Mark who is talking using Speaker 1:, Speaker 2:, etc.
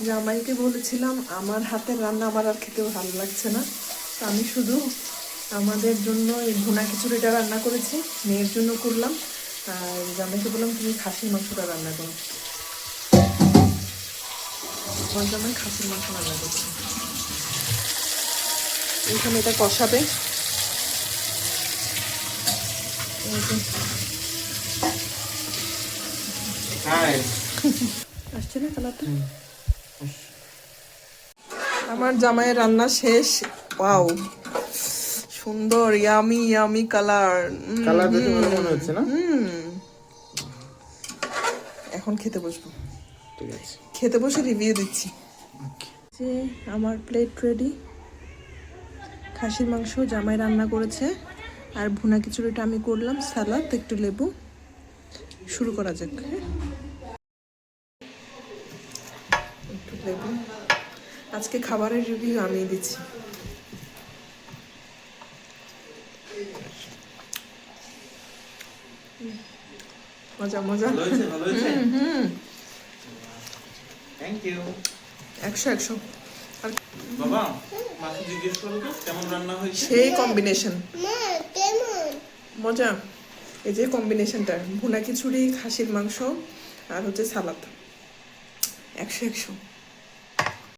Speaker 1: জামাইকে বলেছিলাম আমার হাতের রান্না আমার আর খেতেও ভালো লাগছে না, তো আমি শুধু আমাদের জন্য এই ভুনা খিচুড়িটা রান্না করেছি, মেয়ের জন্য করলাম, আর জামাইকে বললাম তুমি খাসির মাংসটা রান্না করো। আমার জামাই খাসির মাংস রান্না করছে, এইখানে এটা কষাবে। আসছে না কালারটা? আমার জামাইয়ের রান্না শেষ। ওয়াও, সুন্দর, ইয়ামি ইয়ামি কালার।
Speaker 2: কালার দেখে ভালো মনে হচ্ছে না?
Speaker 1: এখন খেতে বসবো,
Speaker 2: ঠিক আছে,
Speaker 1: খেতে বসে রিভিউ দিচ্ছি। যে আমার প্লেট রেডি, খাসির মাংস জামাই রান্না করেছে, আর ভুনা খিচুড়িটা আমি করলাম, সালাদ, একটু লেবু। শুরু করা যাক। একটু লেবু। আজকে খাবারের রিভিউ আমি দিচ্ছি। মজা মজা।
Speaker 2: Thank you.
Speaker 1: 100 আর
Speaker 2: বাবা, মাকে জিজ্ঞেস করো তো কেমন রান্না হয়েছে।
Speaker 1: সেই কম্বিনেশন, মজা। এই যে কম্বিনেশনটা, ভুনা খিচুড়ি, খাসির মাংস আর হচ্ছে সালাদ, 100।